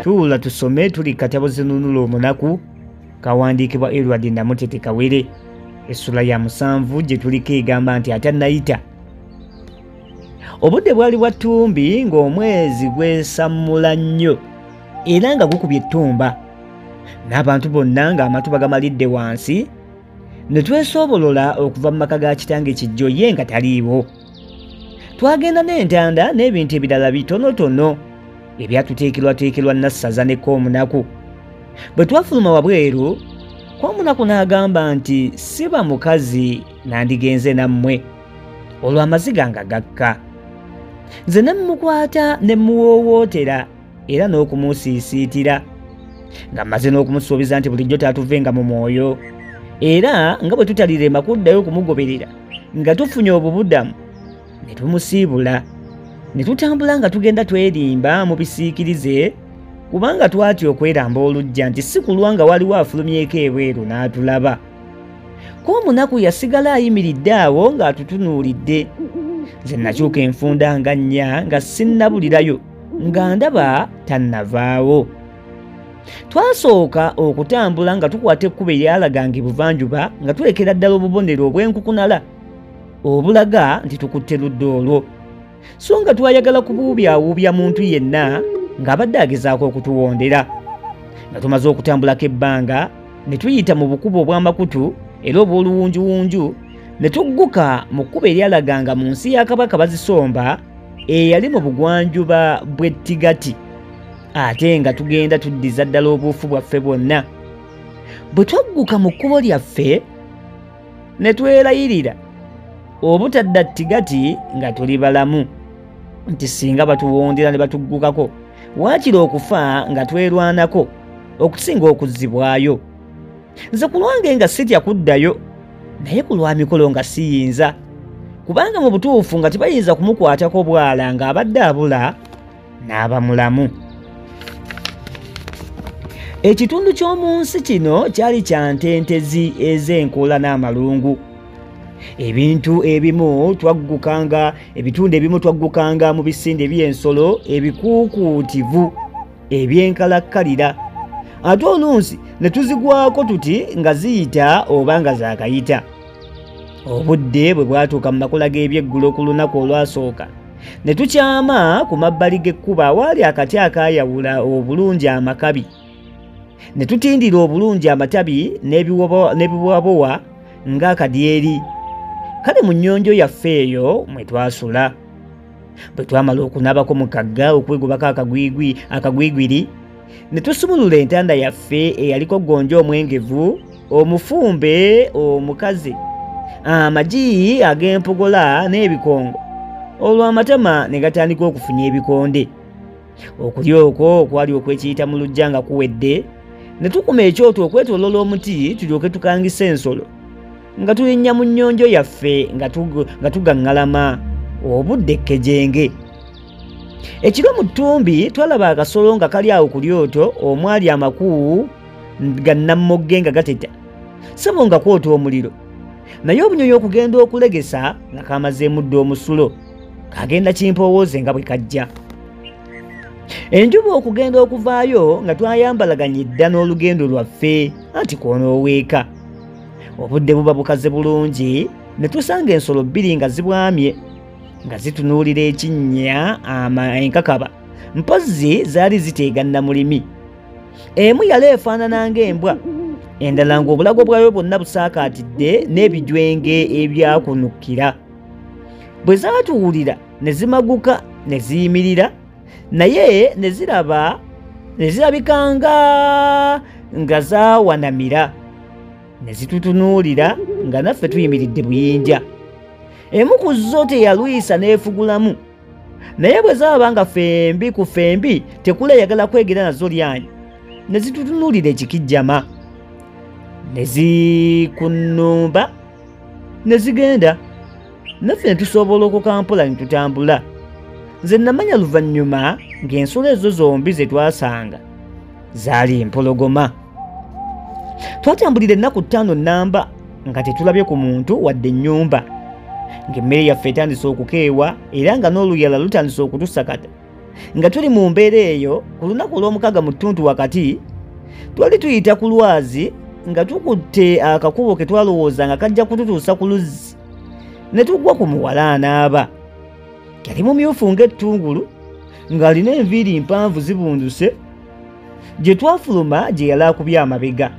tuula tusome tuli katabo zinunula omunaku kawandiikibwa Edward Namutete Kawere essula ya 7 gye tuliko egamba nti atannayita. Obudde bwali bwa ttumbi ng'omwezi gwesammula nnyo era nga gukubye ettumba n'abantu bonna ng'amatu bagamalidde wansi ne twesoobolola okuva mu maka ga kitange kijjo ye nga taliiwo. Twagenda n'entanda n'ebintu ebirala bitonotono ebyatuteekerwateekerwa Nassaza ne Koomunaku. Bwe twafuluma wabweru, Koomunaku n'agamba nti siba mukazi nandigenze nammwe olwo amaziga nga gakka. Nze ne mmukwata ne mmuwoowootera era n'okumusiisiitira nga mmaze n'okumusuubiza nti bulijjo taatuvenga mu mwoyo era nga bwe tutalirema kuddayo okumugoberera nga tufunye obubuddamu ne tumusiibula ne tutambula nga tugenda twerimba mu bisiikirize kubanga twatya okweramba olujja nti si kulwa nga waliwo afulumyeko ebweru n'atulaba. Koomunaku yasigala ayimiridde awo ng'atutunuulidde. Nze nakyuka enfunda nga nnya nga sinnabulirayo nga ndaba tannavaawo. Twasooka okutambula nga tukwata ekkubo eryalaganga ebuvanjuba nga tulekera ddala obubonero obw'enkukunala obulaga nti tukutte ludda olwo, so nga twayagala kubuubyawuubya muntu yenna ng'abadde agezaako okutuwondera. Nga tumaze okutambulako ebbanga ne tuyita mu bukubo obw'amakutu era obw'oluwunjuwunju ne tugguka mu kkubo eryalaganga mu nsi ya Kabaka Bazisomba eyali mu bugwanjuba bw'Ettigati ate nga tugenda tuddiza ddala obuufu bwaffe bwonna. Bwe twagguka mu kkubo lyaffe ne twerayirira obutadda Ttigati nga tuli balamu nti singa batuwondera ne batuggukako waakiri okufa nga twerwanako okusinga okuzzibwayo. Nze ku lwange nga sitya kuddayo naye ku lwa mikolo nga siyinza kubanga mu butuufu nga tebayinza kumukwatako bwala ng'abadde abula n'aba mulamu. Ekitundu ky'omu nsi kino kyali kya ntentezi ez'enkoola n'amalungu. Ebitundu ebimu twaggukanga mu bisinde by'ensolo ebikuukuutivu eby'enkalakkalira ate oluusi ne tuzigwako tuti nga ziyita oba nga zaakayita. Obudde bwe bwatuuka mu makula g'ebyeggulo ku lunaku olwasooka ne tukyama ku mabbali g'ekkubo awaali akati akaayawula obulungi amakabi ne tutindira obulungi amatabi n'ebiwabowa ng'akadyeri kale mu nnyonjo yaffe eyo mwe twasula. Bwe twamala okunabako mu kagga okwegobako akagwigwiri ne tusumulula entanda yaffe eyaliko gonja omwengevu, omufumbe omukaze, amagi ag'empogola n'ebikongo, olwo amatama ne gatandika okufunya ebikonde. Okulya okwo okwali okwekiyita mu lujja nga kuwedde ne tukuma ekyoto okwetoolola omuti tulyoke tukangisa ensolo nga tulinnya mu nnyonjo yaffe nga tugaŋŋalama obudde ekkejenge. Ekiro mu ttumbi twalaba akasolo nga kali awo ku lyoto omwali amakuwu ga nammogge nga gateta sebo nga kwota omuliro, naye obunyonyi okugenda okulegesa nga kamazeemu dda omusulo kagenda kimpowooze nga bwe kajja. Enjuba okugenda okuvaayo nga twayambalaganye dda n'olugendo lwaffe anti kw'onooweeka. Obudde buba bukaze bulungi ne tusanga ensolo bbiri nga zibwamye nga zitunuulira ekinnya enkakaba mpozzi zaali ziteeganna mulimi. Emu yali efaanana ng'embwa, endala ng'obulago bwayo bwonna busaakaatidde n'ebijwenge ebyakunukkira. Bwe zaatuwulira ne zimaguka ne ziyimirira, naye ne zirabika nga zaawanamira ne zitutunuulira nga naffe tuyimiridde buyinja. Emu ku zo teyalwisa n'efugulamu, naye bwe zaaba nga fembi ku fembi tekuleyagala kwegera nazo lyanyi ne zitutunuulira ekikijjama ne zikunnumba ne zigenda. Naffe ne tusobola okukampola ne tutambula. Nze namanya luvannyuma ng'ensolo ezo zombi ze twasanga zaali empologoma. Twatambulira ennaku 5 nnamba nga tetulabye ku muntu wadde ennyumba, ng'emmere yaffe etandise okukeewa era nga n'oluyala lutandise okutusakata nga tuli mu mbeera eyo ku lunaku olw'omukaaga mu ttuntu wakati twali tuyita ku lwazi nga tukutte akakubo ke twalowooza nga kajja kututuusa ku luzzi ne tugwa ku muwala anaaba. Yali mumyufu ng'ettungulu ng'alina enviiri mpanvu zibunduse. Gye twafuluma gye yali akubye amabega.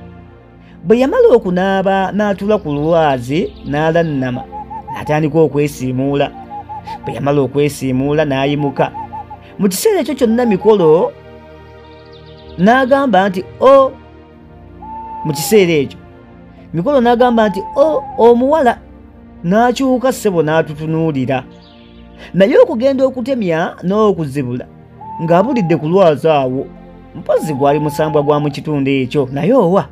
Bwe yamala okunaaba n'atuula ku lwazi n'alannama n'atandika okwesiimuula. Bwe yamala okwesiimuula n'ayimuka. Mu kiseera ekyo kyonna Mikolo n'agamba nti o. Mu kiseera ekyo Mikolo n'agamba nti o omuwala. N'akyuka ssebo n'atutunuulira. Naye okugenda okutemya n'okuzibula ng'abulidde ku lwazi awo. Mpozzi gwali musambwa gwa mu kitundu ekyo naye owa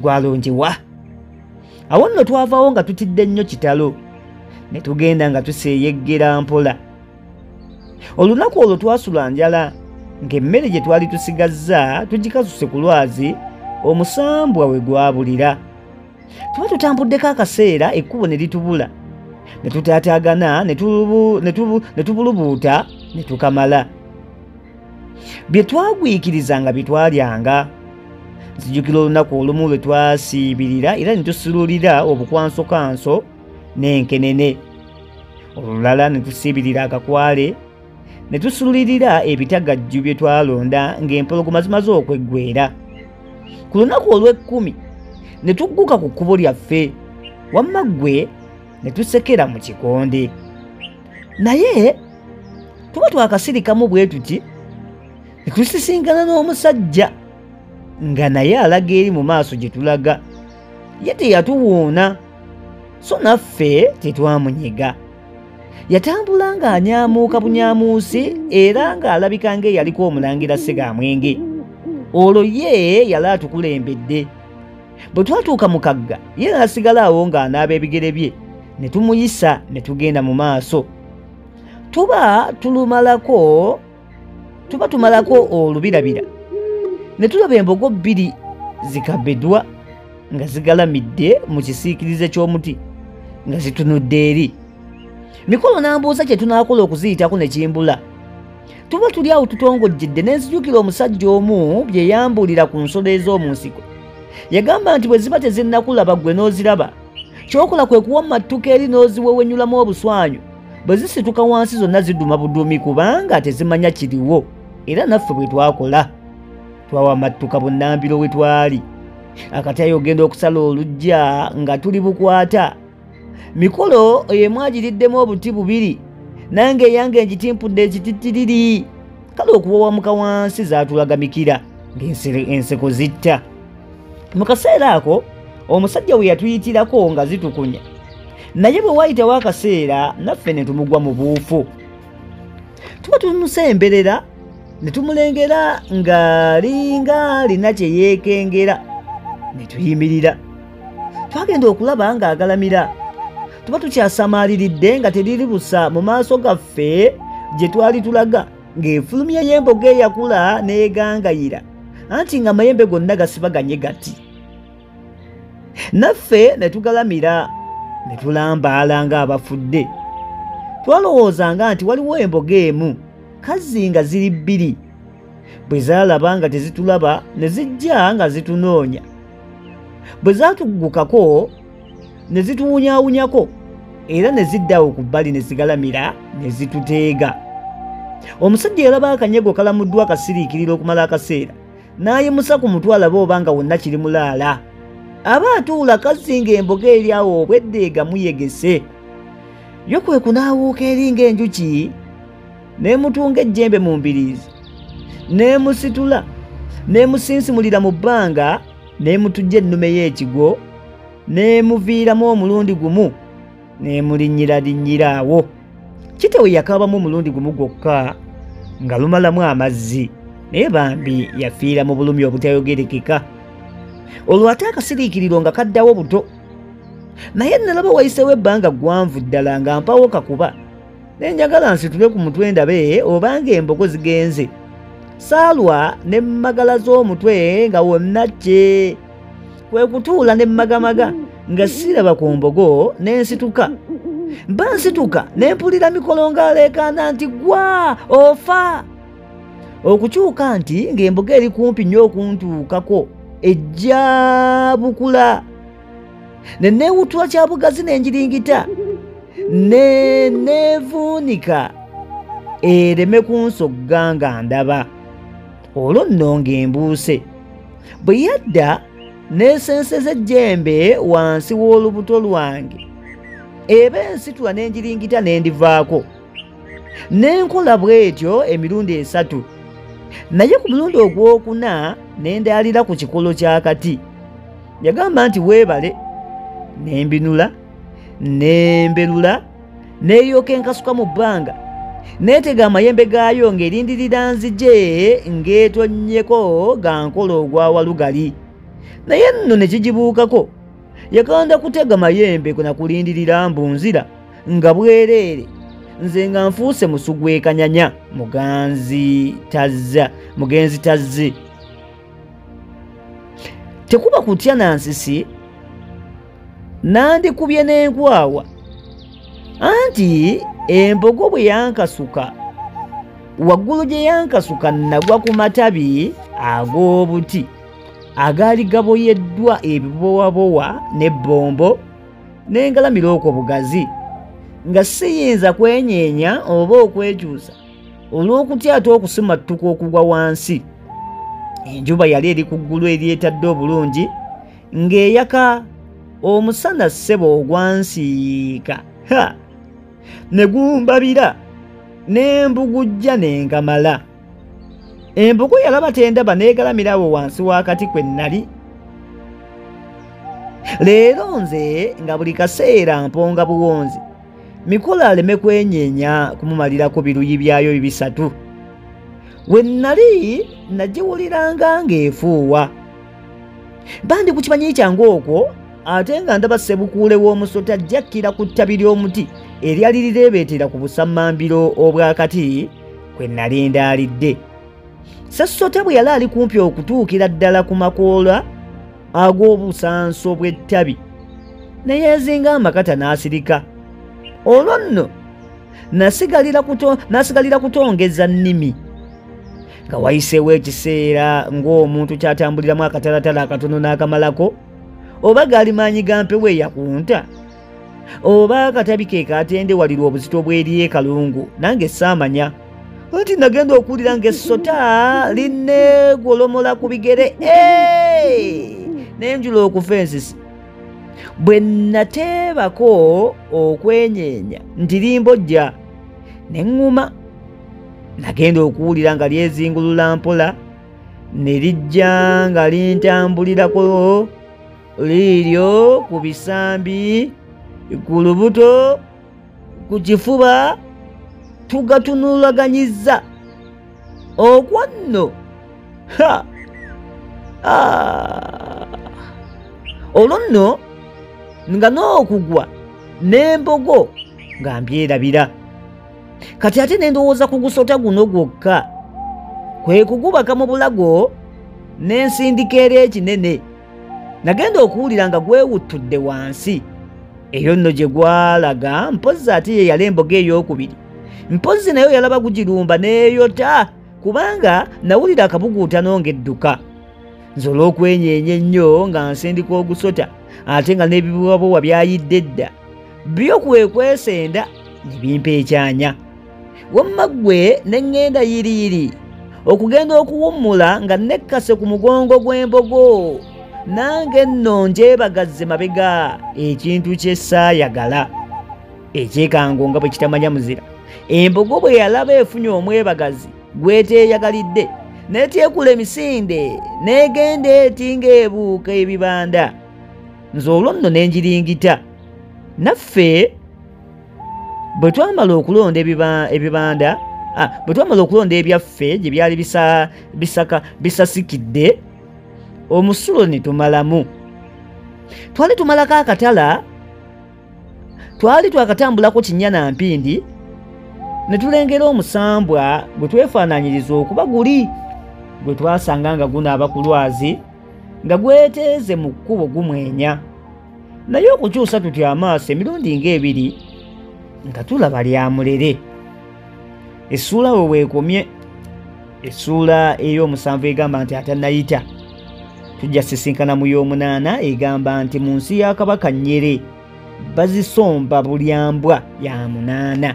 gwalonjewa. Awo nno twavaawo nga tutidde nnyo kitalo ne tugenda nga tuseeyeggera mpola. Olunaku olwo twasula njala ng'emmere gye twali tusigazza tugikasuse ku lwazi omusambwa we gwabulira. Tuba tutambuddeko akaseera ekkubo ne litubula ne tutaataagana ne tubulubuuta ne tukamala. Bye twagwikirizanga bye twalyanga. Nzijukira olunaku olumu lwe twasiibirira era ne tusululira obukwansokanso n'enkenene. Olulala ne tusiibirira akakwale ne tusululirira ebitagajju bye twalonda ng'empologoma zimaze okweggwera. Ku lunaku olw'ekkumi ne tugguka ku kkubo lyaffe wamma ggwe ne tusekera mu kikonde. Naye tuba twakasirikamu bwe tuti ne tusisinkana n'omusajja nga naye alaga eri mu maaso gye tulaga. Ye teyatuwuuna so naffe tetwamunyiga. Yatambula ng'anyaamuuka bunyaamuusi era ng'alabika ng'eyaliko omulangira Ssegaamwenge. Olwo ye yali atukulembedde. Bwe twatuuka mu kagga ye n'asigala awo ng'anaaba ebigere bye ne tumuyisa ne tugenda mu maaso. Tuba tumalako olubirabira ne tulaba embogo bbiri zikabbedwa nga zigalamidde mu kisiikirize ky'omuti nga zitunudde eri. Mikolo n'ambuuza kye tunaakola okuziyitako ne kimbula. Tuba tuli awo tutongojjedde ne nzijukira omusajja omu bye yambuulira ku nsolo ez'omu nsiko. Yagamba nti bwe ziba tezinnakulaba ggwe n'oziraba ky'okola kwe kuwa mattuka eri n'oziwewenyulamu obuswanyu. Bwe zisituka wansi zonna ziduma budumi kubanga tezimanya kiriwo. Era naffe bwe twakola twawa amattuka bunnambiro we twali. Akatayi ogenda okusala oluggya nga tuli bukwata. Mikolo emwagiriddemu obuti bubiri nange eyange engitimpudde ekitittiriri. Kale okuwawamuka wansi zaatulagamikira ng'enseko zitta. Mu kaseera ako omusajja we yatuyitirako nga zitukunya. Naye bwe waayitawo akaseera naffe ne tumugwa mu buufu. Tuba tumusemberera ne tumulengera ng'alinga alina kye yeekengera ne tuyimirira. Twagenda okulaba ng'agalamira. Tuba tukyasamaaliridde nga teriri busa mu maaso gaffe gye twali tulaga ng'efulumya y'embogo eyakula n'egangayira anti ng'amayembe gonna gasibaganye gati. Naffe ne tugalamira ne tulambaala ng'abafudde. Twalowoozanga nti waliwo embogo emu kazzi nga ziri bbiri. Bwe zaalaba nga tezitulaba ne zijja nga zitunoonya. Bwe zaatuggukako ne zituwunyaawunyako era ne ziddawo ku bbali ne zigalamira ne zituteega. Omusajja yalaba akanyego kalamuddwa akasiriikirira okumala akaseera n'ayimusa ku mutwe alaba oba nga wonna kiri mulaala. Aba atuula kazzi ng'embogo eri awo obwedde egamuyegese. Yo kwe kunaawuuka eri ng'enjuki n'emutunga ejjembe mu mbiriizi n'emusitula n'emusinsimulira mu bbanga n'emutujja ennume y'ekigo n'emuviiramu omulundi gumu n'emulinnyiralinyira awo. Kitewe yakaabamu omulundi gumu gwokka nga lumalamu amazzi naye bambi yafiira mu bulumi obutayogerekeka. Olwo ate akasiriikiriro nga kaddawo buto. Naye nalaba wayisewo ebbanga ggwanvu ddala nga mpawo kakuba ne njagala nsitule ku mutwe ndabe obanga embogo zigenze. Saalwa ne mmagala z'omutwe nga wonna kye. Kwe kutuula ne mmagamaga nga siraba ku mbogo n'ensituka Mba nsituka ne mpulira mikolo ng'aleekaana nti gwa ofa. Okukyuka nti ng'emboga eri kumpi nnyo okuntuukako ejja bukula. Ne neewutula kya bugazi ne ngiringita ne neevuunika ereme kunsogga nga ndaba. Olwo nno ng'embuuse. Bwe yadda neesenseza ejjembe wansi w'olubuto lwange, eba ensitula ne ngiringita ne ndivaako. Ne nkola bw'etyo emirundi 3. Naye ku mulundi ogwokuna ne ndaalira ku kikolo ky'akati. Yagamba nti weebale. Ne mbinula, ne mberula, neeyoka enkasuka mu bbanga, neetega amayembe gaayo ng'erindirira nzije ng'etonnyeko ga nkola ogwa walugali. Naye nno ne kigibuukako. Yakanda kutega mayembe kuna kulindirira mbunzira nga bwereere, nze nga nfuuse musugwekanyanya mugenzi tazze. Tekuba kutya nansisi, nandikubye n'enkwawa, anti embogo bwe yankasuka, waggulu gye yankasuka nagwa ku matabi ag'obuti agaali gaboyeddwa ebibowabowa n'ebbombo, n'engalamira okwo bugazi, nga siyinza kwenyeenya oba okwekyusa olw'okutya ate okusumattuka okugwa wansi. Enjuba yali eri ku ggulu eryetadde obulungi ng'eyaka, omusana ssebo ogwansiika ne gumbabira, n'embugujja n'enkamala. Embogo yalaba tendaba n'egalamira awo wansi w'akati kwe nnali. Leero nze nga buli kaseera mponga buwonzi, mikolo aleme kwenyeenya kumumalirako biruyi byayo 3. We nnali nagiwuliranga ng'efuuwa. Bandi ku kimanyi kyange okwo, ate nga ndaba ssebukuule w'omusota ajjakkira ku ttabi ly'omuti eryali lireebeetera ku busammambiro obw'akati kwe nnali ndaalidde. Sessota bwe yali ali kumpi okutuukira ddala ku makoola ag'obusanso bw'ettabi, ne yeezinga amakata n'asirika. Olwo nno n'asigalira kutongeza nnimi. Nga wayiseewo ekiseera ng'omuntu kyatambuliramu akatalatala akatono n'akamalako, oba gaali maanyi ga mpewo eyakunta, oba akatabi ke kaatendewalirwa obuzito bw'eri kalungu, nange saamanya. Anti nagenda okuwulira ng'essota linneegolomola ku bigere, n'enjula okufa ensisi. Bwe nateebako okwenyeenya nti limbojja ne ŋŋuma, nagenda okuwulira nga lyezingulula mpola, ne lijja nga lintambulirako liiryo ku bisambi, ku lubuto, ku kifuba, tugatunulaganyizza. Okwo nno olwo nno nga n'okugwa n'embogo nga mbyerabira. Kati ate ne ndowooza ku gusota guno gwokka, kwe kugubaka mu bulago n'ensindika eri ekinene. Nagenda okuwulira nga gwewuttudde wansi. Eyo nno gye gwalaga, mpozzi ate ye yali emboga ey'okubiri. Mpozzi nayo yalaba gugirumba n'eyota, kubanga nawulira akabuguutano ng'edduka. Nze olw'okwenyeenya ennyo nga nsindika ogusota, ate nga n'ebibowabowa byayidde dda, byo kwe kwesenda ne bimpa ekyanya. Wamma ggwe ne ŋŋenda yiriyiri okugenda okuwummula nga nekkase ku mugongo gw'embogo, nange nno njeebagazze mabega ekintu kye saayagala. Ekyekango nga bwe kitamanya muzira. Embogo bwe yalaba efunye omwebagazi gweteeyagalidde, n'etyekula emisinde n'egenda eti ng'ebuuka ebibanda. Nze olwo nno ne ngiringita. Naffe bwe twamala okulonda ebibanda, bwe twamala okulonda ebyaffe gye byali bisasikidde, omusulo ne tumalamu. Twali tumalako akatala, twali twakatambulako kinnya mpindi, ne tulengera omusambwa gwe twefaananyiriza okuba guli, gwe twasanga nga gunaaba ku lwazi, nga gweteeze mu kkubo gumwenya. Naye okukyusa tutya amaaso emirundi ng'ebiri, nga tulaba lyamulere. Essuula we weekomye. Essuula ey'omusanvu egamba nti atannayita. Tujja sisinkana mu y'omunaana egamba nti mu nsi ya Kabaka Nyere bazisomba bulyambwa ya munaana.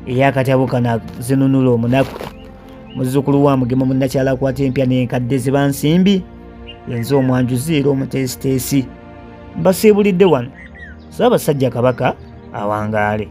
Ey'akatabo kano zinunula omunaku. Muzzukulu wa Mugema munnakyala akwata empya n'enkadde ziba nsimbi. Yenze omwanjuzi era omuteesiteesi. Mbasiibulidde wano. Ssaabasajja Kabaka awangaale.